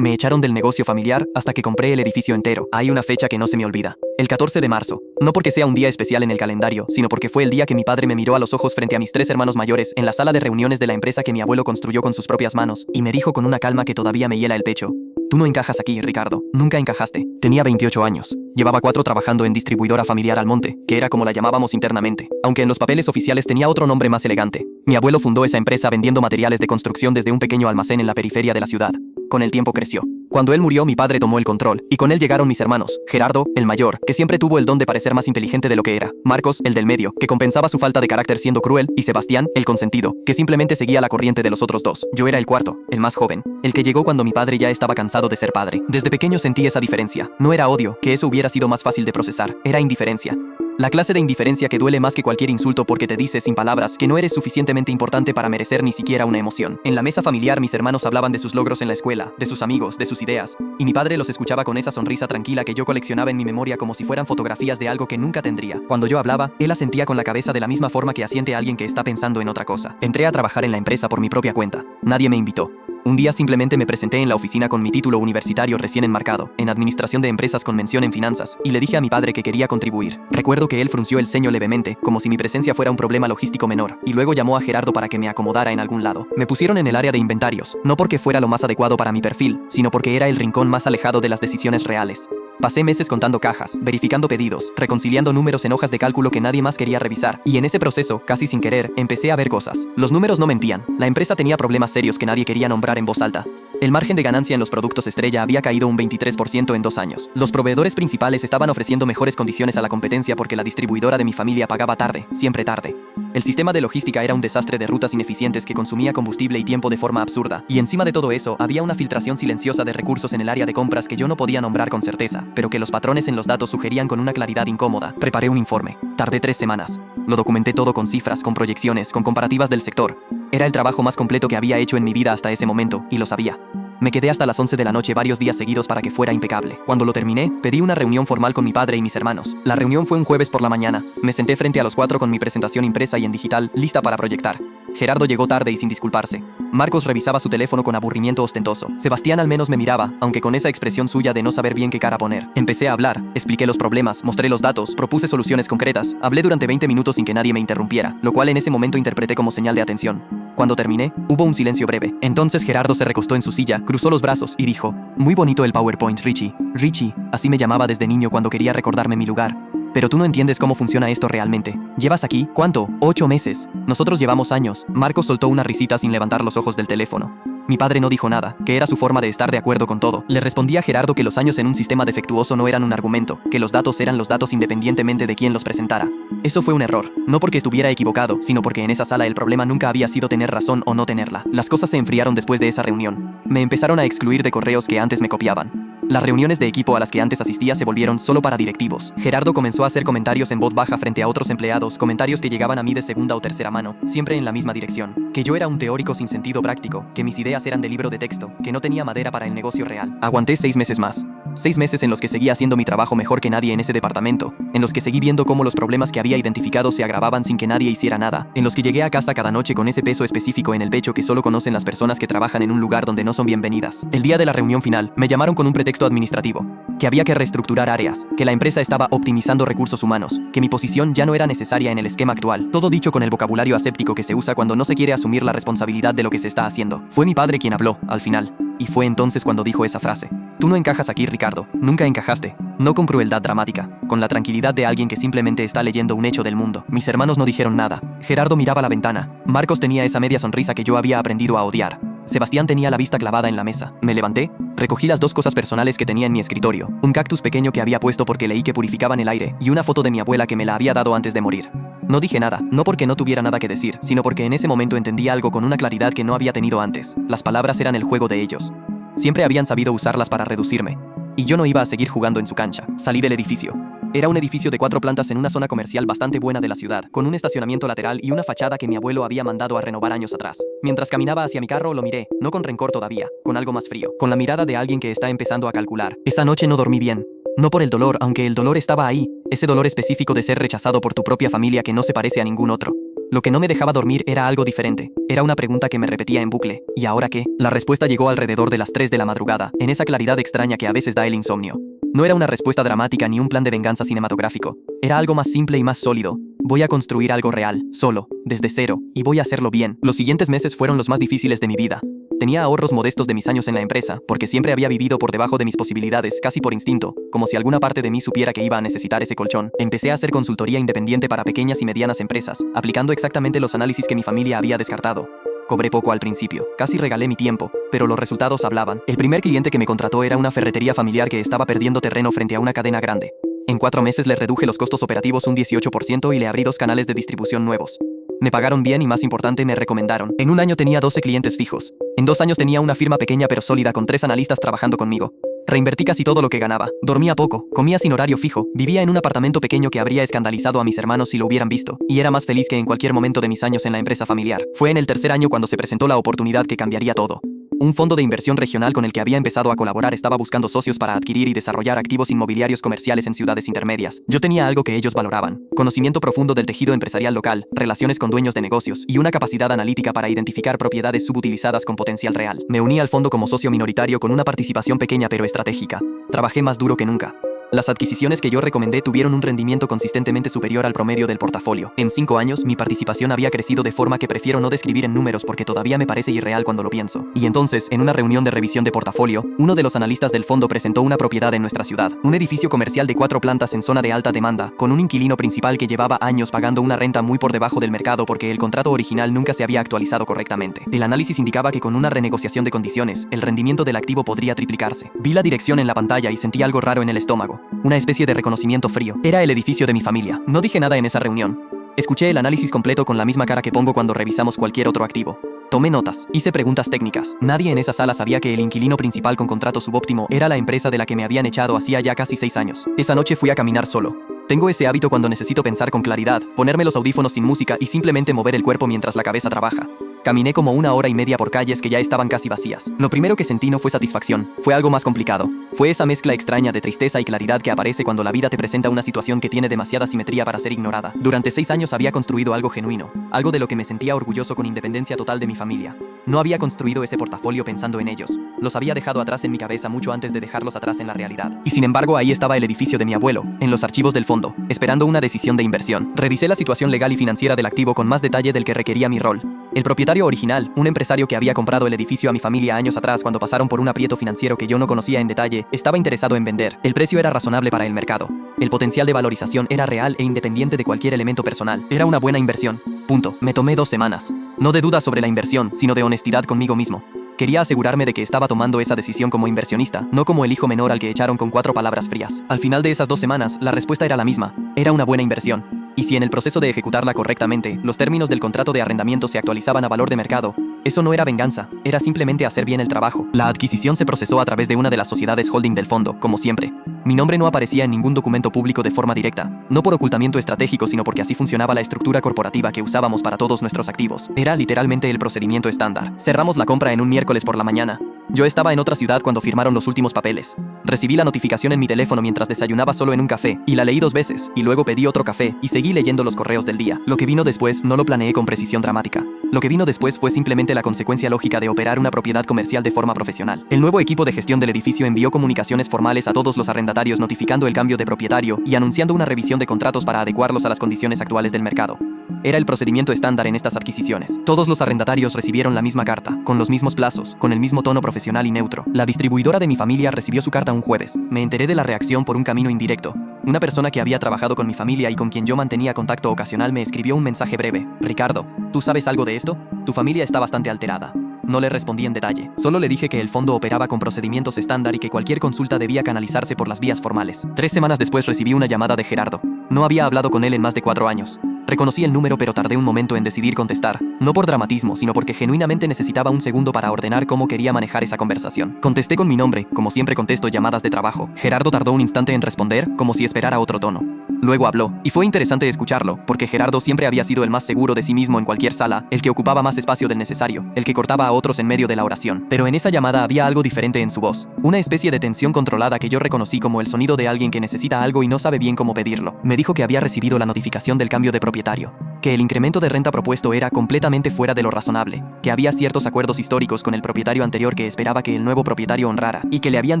Me echaron del negocio familiar hasta que compré el edificio entero. Hay una fecha que no se me olvida. El 14 de marzo. No porque sea un día especial en el calendario, sino porque fue el día que mi padre me miró a los ojos frente a mis 3 hermanos mayores en la sala de reuniones de la empresa que mi abuelo construyó con sus propias manos, y me dijo con una calma que todavía me hiela el pecho: tú no encajas aquí, Ricardo. Nunca encajaste. Tenía 28 años. Llevaba 4 trabajando en distribuidora familiar Almonte, que era como la llamábamos internamente, aunque en los papeles oficiales tenía otro nombre más elegante. Mi abuelo fundó esa empresa vendiendo materiales de construcción desde un pequeño almacén en la periferia de la ciudad. Con el tiempo creció. Cuando él murió, mi padre tomó el control, y con él llegaron mis hermanos: Gerardo, el mayor, que siempre tuvo el don de parecer más inteligente de lo que era; Marcos, el del medio, que compensaba su falta de carácter siendo cruel; y Sebastián, el consentido, que simplemente seguía la corriente de los otros dos. Yo era el cuarto, el más joven, el que llegó cuando mi padre ya estaba cansado de ser padre. Desde pequeño sentí esa diferencia. No era odio, que eso hubiera sido más fácil de procesar; era indiferencia. La clase de indiferencia que duele más que cualquier insulto porque te dice sin palabras que no eres suficientemente importante para merecer ni siquiera una emoción. En la mesa familiar mis hermanos hablaban de sus logros en la escuela, de sus amigos, de sus ideas, y mi padre los escuchaba con esa sonrisa tranquila que yo coleccionaba en mi memoria como si fueran fotografías de algo que nunca tendría. Cuando yo hablaba, él asentía con la cabeza de la misma forma que asiente alguien que está pensando en otra cosa. Entré a trabajar en la empresa por mi propia cuenta. Nadie me invitó. Un día simplemente me presenté en la oficina con mi título universitario recién enmarcado, en administración de empresas con mención en finanzas, y le dije a mi padre que quería contribuir. Recuerdo que él frunció el ceño levemente, como si mi presencia fuera un problema logístico menor, y luego llamó a Gerardo para que me acomodara en algún lado. Me pusieron en el área de inventarios, no porque fuera lo más adecuado para mi perfil, sino porque era el rincón más alejado de las decisiones reales. Pasé meses contando cajas, verificando pedidos, reconciliando números en hojas de cálculo que nadie más quería revisar, y en ese proceso, casi sin querer, empecé a ver cosas. Los números no mentían. La empresa tenía problemas serios que nadie quería nombrar en voz alta. El margen de ganancia en los productos estrella había caído un 23% en 2 años. Los proveedores principales estaban ofreciendo mejores condiciones a la competencia porque la distribuidora de mi familia pagaba tarde, siempre tarde. El sistema de logística era un desastre de rutas ineficientes que consumía combustible y tiempo de forma absurda. Y encima de todo eso, había una filtración silenciosa de recursos en el área de compras que yo no podía nombrar con certeza, pero que los patrones en los datos sugerían con una claridad incómoda. Preparé un informe. Tardé 3 semanas. Lo documenté todo con cifras, con proyecciones, con comparativas del sector. Era el trabajo más completo que había hecho en mi vida hasta ese momento, y lo sabía. Me quedé hasta las 11 de la noche varios días seguidos para que fuera impecable. Cuando lo terminé, pedí una reunión formal con mi padre y mis hermanos. La reunión fue un jueves por la mañana. Me senté frente a los 4 con mi presentación impresa y en digital, lista para proyectar. Gerardo llegó tarde y sin disculparse. Marcos revisaba su teléfono con aburrimiento ostentoso. Sebastián al menos me miraba, aunque con esa expresión suya de no saber bien qué cara poner. Empecé a hablar, expliqué los problemas, mostré los datos, propuse soluciones concretas. Hablé durante 20 minutos sin que nadie me interrumpiera, lo cual en ese momento interpreté como señal de atención. Cuando terminé, hubo un silencio breve. Entonces Gerardo se recostó en su silla, cruzó los brazos y dijo: muy bonito el PowerPoint, Richie. Richie, así me llamaba desde niño cuando quería recordarme mi lugar. Pero tú no entiendes cómo funciona esto realmente. ¿Llevas aquí? ¿Cuánto? 8 meses. Nosotros llevamos años. Marcos soltó una risita sin levantar los ojos del teléfono. Mi padre no dijo nada, que era su forma de estar de acuerdo con todo. Le respondí a Gerardo que los años en un sistema defectuoso no eran un argumento, que los datos eran los datos independientemente de quién los presentara. Eso fue un error, no porque estuviera equivocado, sino porque en esa sala el problema nunca había sido tener razón o no tenerla. Las cosas se enfriaron después de esa reunión. Me empezaron a excluir de correos que antes me copiaban. Las reuniones de equipo a las que antes asistía se volvieron solo para directivos. Gerardo comenzó a hacer comentarios en voz baja frente a otros empleados, comentarios que llegaban a mí de segunda o tercera mano, siempre en la misma dirección. Que yo era un teórico sin sentido práctico, que mis ideas eran de libro de texto, que no tenía madera para el negocio real. Aguanté 6 meses más. 6 meses en los que seguía haciendo mi trabajo mejor que nadie en ese departamento, en los que seguí viendo cómo los problemas que había identificado se agravaban sin que nadie hiciera nada, en los que llegué a casa cada noche con ese peso específico en el pecho que solo conocen las personas que trabajan en un lugar donde no son bienvenidas. El día de la reunión final, me llamaron con un pretexto administrativo, que había que reestructurar áreas, que la empresa estaba optimizando recursos humanos, que mi posición ya no era necesaria en el esquema actual, todo dicho con el vocabulario aséptico que se usa cuando no se quiere asumir la responsabilidad de lo que se está haciendo. Fue mi padre quien habló, al final, y fue entonces cuando dijo esa frase: tú no encajas aquí, Ricardo, nunca encajaste. No con crueldad dramática, con la tranquilidad de alguien que simplemente está leyendo un hecho del mundo. Mis hermanos no dijeron nada. Gerardo miraba la ventana. Marcos tenía esa media sonrisa que yo había aprendido a odiar. Sebastián tenía la vista clavada en la mesa. Me levanté, recogí las 2 cosas personales que tenía en mi escritorio: un cactus pequeño que había puesto porque leí que purificaban el aire, y una foto de mi abuela que me la había dado antes de morir. No dije nada, no porque no tuviera nada que decir, sino porque en ese momento entendí algo con una claridad que no había tenido antes. Las palabras eran el juego de ellos. Siempre habían sabido usarlas para reducirme. Y yo no iba a seguir jugando en su cancha. Salí del edificio. Era un edificio de 4 plantas en una zona comercial bastante buena de la ciudad, con un estacionamiento lateral y una fachada que mi abuelo había mandado a renovar años atrás. Mientras caminaba hacia mi carro lo miré, no con rencor todavía, con algo más frío, con la mirada de alguien que está empezando a calcular. Esa noche no dormí bien. No por el dolor, aunque el dolor estaba ahí, ese dolor específico de ser rechazado por tu propia familia que no se parece a ningún otro. Lo que no me dejaba dormir era algo diferente. Era una pregunta que me repetía en bucle. ¿Y ahora qué? La respuesta llegó alrededor de las 3 de la madrugada, en esa claridad extraña que a veces da el insomnio. No era una respuesta dramática ni un plan de venganza cinematográfico. Era algo más simple y más sólido. Voy a construir algo real, solo, desde cero, y voy a hacerlo bien. Los siguientes meses fueron los más difíciles de mi vida. Tenía ahorros modestos de mis años en la empresa, porque siempre había vivido por debajo de mis posibilidades, casi por instinto, como si alguna parte de mí supiera que iba a necesitar ese colchón. Empecé a hacer consultoría independiente para pequeñas y medianas empresas, aplicando exactamente los análisis que mi familia había descartado. Cobré poco al principio, casi regalé mi tiempo, pero los resultados hablaban. El primer cliente que me contrató era una ferretería familiar que estaba perdiendo terreno frente a una cadena grande. En 4 meses le reduje los costos operativos un 18% y le abrí 2 canales de distribución nuevos. Me pagaron bien y, más importante, me recomendaron. En un año tenía 12 clientes fijos. En 2 años tenía una firma pequeña pero sólida con 3 analistas trabajando conmigo. Reinvertí casi todo lo que ganaba. Dormía poco, comía sin horario fijo, vivía en un apartamento pequeño que habría escandalizado a mis hermanos si lo hubieran visto, y era más feliz que en cualquier momento de mis años en la empresa familiar. Fue en el tercer año cuando se presentó la oportunidad que cambiaría todo. Un fondo de inversión regional con el que había empezado a colaborar estaba buscando socios para adquirir y desarrollar activos inmobiliarios comerciales en ciudades intermedias. Yo tenía algo que ellos valoraban: conocimiento profundo del tejido empresarial local, relaciones con dueños de negocios y una capacidad analítica para identificar propiedades subutilizadas con potencial real. Me uní al fondo como socio minoritario con una participación pequeña pero estratégica. Trabajé más duro que nunca. Las adquisiciones que yo recomendé tuvieron un rendimiento consistentemente superior al promedio del portafolio. En 5 años, mi participación había crecido de forma que prefiero no describir en números porque todavía me parece irreal cuando lo pienso. Y entonces, en una reunión de revisión de portafolio, uno de los analistas del fondo presentó una propiedad en nuestra ciudad, un edificio comercial de 4 plantas en zona de alta demanda, con un inquilino principal que llevaba años pagando una renta muy por debajo del mercado porque el contrato original nunca se había actualizado correctamente. El análisis indicaba que con una renegociación de condiciones, el rendimiento del activo podría triplicarse. Vi la dirección en la pantalla y sentí algo raro en el estómago. Una especie de reconocimiento frío. Era el edificio de mi familia. No dije nada en esa reunión. Escuché el análisis completo con la misma cara que pongo cuando revisamos cualquier otro activo. Tomé notas, hice preguntas técnicas. Nadie en esa sala sabía que el inquilino principal con contrato subóptimo era la empresa de la que me habían echado hacía ya casi 6 años. Esa noche fui a caminar solo. Tengo ese hábito cuando necesito pensar con claridad, ponerme los audífonos sin música y simplemente mover el cuerpo mientras la cabeza trabaja. Caminé como 1 hora y media por calles que ya estaban casi vacías. Lo primero que sentí no fue satisfacción, fue algo más complicado. Fue esa mezcla extraña de tristeza y claridad que aparece cuando la vida te presenta una situación que tiene demasiada simetría para ser ignorada. Durante 6 años había construido algo genuino, algo de lo que me sentía orgulloso con independencia total de mi familia. No había construido ese portafolio pensando en ellos. Los había dejado atrás en mi cabeza mucho antes de dejarlos atrás en la realidad. Y sin embargo, ahí estaba el edificio de mi abuelo, en los archivos del fondo, esperando una decisión de inversión. Revisé la situación legal y financiera del activo con más detalle del que requería mi rol. El propietario original, un empresario que había comprado el edificio a mi familia años atrás cuando pasaron por un aprieto financiero que yo no conocía en detalle, estaba interesado en vender. El precio era razonable para el mercado. El potencial de valorización era real e independiente de cualquier elemento personal. Era una buena inversión. Punto. Me tomé 2 semanas. No de dudas sobre la inversión, sino de honestidad conmigo mismo. Quería asegurarme de que estaba tomando esa decisión como inversionista, no como el hijo menor al que echaron con 4 palabras frías. Al final de esas 2 semanas, la respuesta era la misma. Era una buena inversión. Y si en el proceso de ejecutarla correctamente, los términos del contrato de arrendamiento se actualizaban a valor de mercado, eso no era venganza, era simplemente hacer bien el trabajo. La adquisición se procesó a través de una de las sociedades holding del fondo, como siempre. Mi nombre no aparecía en ningún documento público de forma directa, no por ocultamiento estratégico, sino porque así funcionaba la estructura corporativa que usábamos para todos nuestros activos. Era literalmente el procedimiento estándar. Cerramos la compra en un miércoles por la mañana. Yo estaba en otra ciudad cuando firmaron los últimos papeles. Recibí la notificación en mi teléfono mientras desayunaba solo en un café, y la leí 2 veces, y luego pedí otro café, y seguí leyendo los correos del día. Lo que vino después no lo planeé con precisión dramática. Lo que vino después fue simplemente la consecuencia lógica de operar una propiedad comercial de forma profesional. El nuevo equipo de gestión del edificio envió comunicaciones formales a todos los arrendatarios notificando el cambio de propietario y anunciando una revisión de contratos para adecuarlos a las condiciones actuales del mercado. Era el procedimiento estándar en estas adquisiciones. Todos los arrendatarios recibieron la misma carta, con los mismos plazos, con el mismo tono profesional y neutro. La distribuidora de mi familia recibió su carta un jueves. Me enteré de la reacción por un camino indirecto. Una persona que había trabajado con mi familia y con quien yo mantenía contacto ocasional me escribió un mensaje breve. Ricardo, ¿tú sabes algo de esto? Tu familia está bastante alterada. No le respondí en detalle. Solo le dije que el fondo operaba con procedimientos estándar y que cualquier consulta debía canalizarse por las vías formales. 3 semanas después recibí una llamada de Gerardo. No había hablado con él en más de 4 años. Reconocí el número pero tardé un momento en decidir contestar, no por dramatismo, sino porque genuinamente necesitaba un segundo para ordenar cómo quería manejar esa conversación. Contesté con mi nombre, como siempre contesto llamadas de trabajo. Gerardo tardó un instante en responder, como si esperara otro tono. Luego habló, y fue interesante escucharlo, porque Gerardo siempre había sido el más seguro de sí mismo en cualquier sala, el que ocupaba más espacio del necesario, el que cortaba a otros en medio de la oración. Pero en esa llamada había algo diferente en su voz, una especie de tensión controlada que yo reconocí como el sonido de alguien que necesita algo y no sabe bien cómo pedirlo. Me dijo que había recibido la notificación del cambio de propietario. que el incremento de renta propuesto era completamente fuera de lo razonable, que había ciertos acuerdos históricos con el propietario anterior que esperaba que el nuevo propietario honrara, y que le habían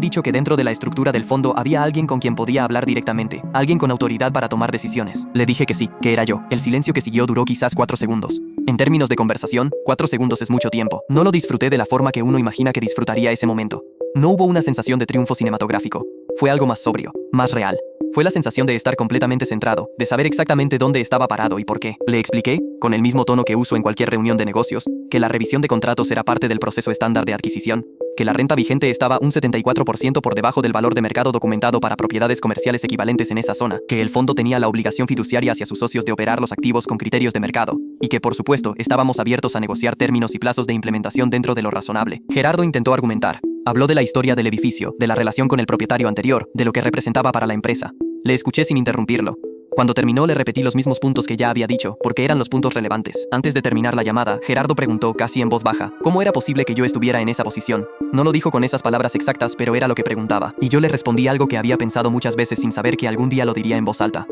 dicho que dentro de la estructura del fondo había alguien con quien podía hablar directamente, alguien con autoridad para tomar decisiones. Le dije que sí, que era yo. El silencio que siguió duró quizás 4 segundos. En términos de conversación, 4 segundos es mucho tiempo. No lo disfruté de la forma que uno imagina que disfrutaría ese momento. No hubo una sensación de triunfo cinematográfico. Fue algo más sobrio, más real. Fue la sensación de estar completamente centrado, de saber exactamente dónde estaba parado y por qué. Le expliqué, con el mismo tono que uso en cualquier reunión de negocios, que la revisión de contratos era parte del proceso estándar de adquisición, que la renta vigente estaba un 74% por debajo del valor de mercado documentado para propiedades comerciales equivalentes en esa zona, que el fondo tenía la obligación fiduciaria hacia sus socios de operar los activos con criterios de mercado, y que por supuesto estábamos abiertos a negociar términos y plazos de implementación dentro de lo razonable. Gerardo intentó argumentar. Habló de la historia del edificio, de la relación con el propietario anterior, de lo que representaba para la empresa. Le escuché sin interrumpirlo. Cuando terminó le repetí los mismos puntos que ya había dicho, porque eran los puntos relevantes. Antes de terminar la llamada, Gerardo preguntó, casi en voz baja, ¿cómo era posible que yo estuviera en esa posición? No lo dijo con esas palabras exactas, pero era lo que preguntaba. Y yo le respondí algo que había pensado muchas veces sin saber que algún día lo diría en voz alta.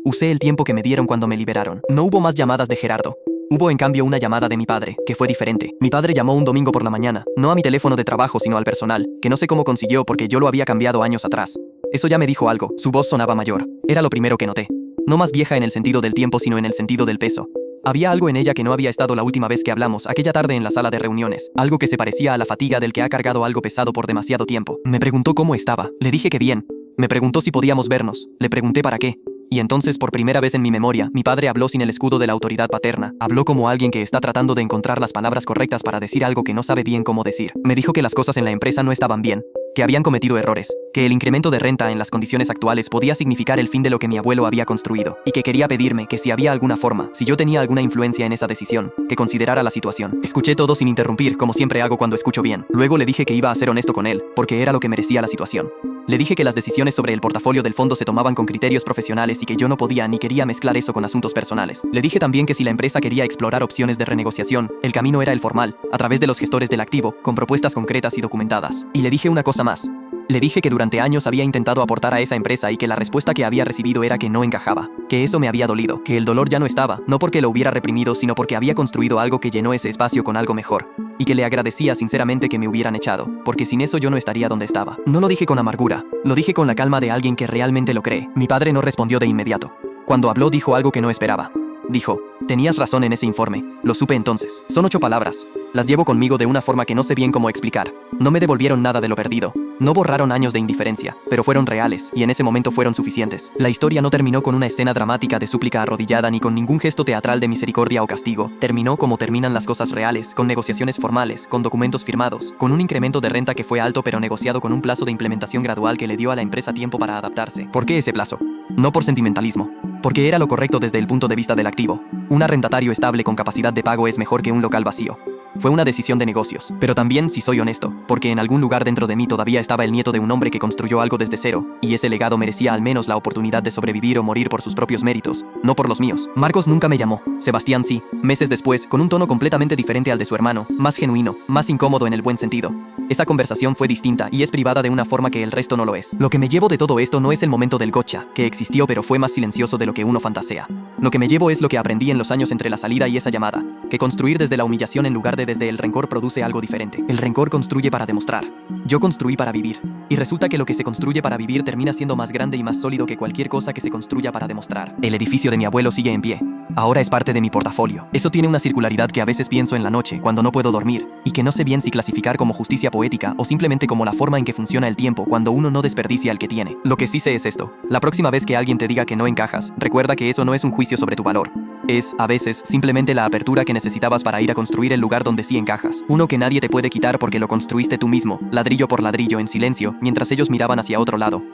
Usé el tiempo que me dieron cuando me liberaron. No hubo más llamadas de Gerardo. Hubo en cambio una llamada de mi padre, que fue diferente. Mi padre llamó un domingo por la mañana, no a mi teléfono de trabajo sino al personal, que no sé cómo consiguió porque yo lo había cambiado años atrás. Eso ya me dijo algo, su voz sonaba mayor. Era lo primero que noté. No más vieja en el sentido del tiempo sino en el sentido del peso. Había algo en ella que no había estado la última vez que hablamos, aquella tarde en la sala de reuniones. Algo que se parecía a la fatiga del que ha cargado algo pesado por demasiado tiempo. Me preguntó cómo estaba. Le dije que bien. Me preguntó si podíamos vernos. Le pregunté para qué. Y entonces, por primera vez en mi memoria, mi padre habló sin el escudo de la autoridad paterna. Habló como alguien que está tratando de encontrar las palabras correctas para decir algo que no sabe bien cómo decir. Me dijo que las cosas en la empresa no estaban bien, que habían cometido errores, que el incremento de renta en las condiciones actuales podía significar el fin de lo que mi abuelo había construido, y que quería pedirme que si había alguna forma, si yo tenía alguna influencia en esa decisión, que considerara la situación. Escuché todo sin interrumpir, como siempre hago cuando escucho bien. Luego le dije que iba a ser honesto con él, porque era lo que merecía la situación. Le dije que las decisiones sobre el portafolio del fondo se tomaban con criterios profesionales y que yo no podía ni quería mezclar eso con asuntos personales. Le dije también que si la empresa quería explorar opciones de renegociación, el camino era el formal, a través de los gestores del activo, con propuestas concretas y documentadas. Y le dije una cosa más. Le dije que durante años había intentado aportar a esa empresa y que la respuesta que había recibido era que no encajaba, que eso me había dolido, que el dolor ya no estaba, no porque lo hubiera reprimido, sino porque había construido algo que llenó ese espacio con algo mejor, y que le agradecía sinceramente que me hubieran echado, porque sin eso yo no estaría donde estaba. No lo dije con amargura, lo dije con la calma de alguien que realmente lo cree. Mi padre no respondió de inmediato. Cuando habló dijo algo que no esperaba. Dijo, tenías razón en ese informe, lo supe entonces. Son 8 palabras. Las llevo conmigo de una forma que no sé bien cómo explicar. No me devolvieron nada de lo perdido. No borraron años de indiferencia, pero fueron reales, y en ese momento fueron suficientes. La historia no terminó con una escena dramática de súplica arrodillada ni con ningún gesto teatral de misericordia o castigo. Terminó como terminan las cosas reales, con negociaciones formales, con documentos firmados, con un incremento de renta que fue alto pero negociado con un plazo de implementación gradual que le dio a la empresa tiempo para adaptarse. ¿Por qué ese plazo? No por sentimentalismo, porque era lo correcto desde el punto de vista del activo. Un arrendatario estable con capacidad de pago es mejor que un local vacío. Fue una decisión de negocios, pero también, si soy honesto, porque en algún lugar dentro de mí todavía estaba el nieto de un hombre que construyó algo desde cero, y ese legado merecía al menos la oportunidad de sobrevivir o morir por sus propios méritos, no por los míos. Marcos nunca me llamó, Sebastián sí, meses después, con un tono completamente diferente al de su hermano, más genuino, más incómodo en el buen sentido. Esa conversación fue distinta y es privada de una forma que el resto no lo es. Lo que me llevo de todo esto no es el momento del gotcha, que existió pero fue más silencioso de lo que uno fantasea. Lo que me llevo es lo que aprendí en los años entre la salida y esa llamada, que construir desde la humillación en lugar de desde el rencor produce algo diferente. El rencor construye para demostrar. Yo construí para vivir. Y resulta que lo que se construye para vivir termina siendo más grande y más sólido que cualquier cosa que se construya para demostrar. El edificio de mi abuelo sigue en pie. Ahora es parte de mi portafolio. Eso tiene una circularidad que a veces pienso en la noche, cuando no puedo dormir, y que no sé bien si clasificar como justicia poética o simplemente como la forma en que funciona el tiempo cuando uno no desperdicia el que tiene. Lo que sí sé es esto. La próxima vez que alguien te diga que no encajas, recuerda que eso no es un juicio sobre tu valor. Es, a veces, simplemente la apertura que necesitabas para ir a construir el lugar donde sí encajas. Uno que nadie te puede quitar porque lo construiste tú mismo, ladrillo por ladrillo en silencio, mientras ellos miraban hacia otro lado.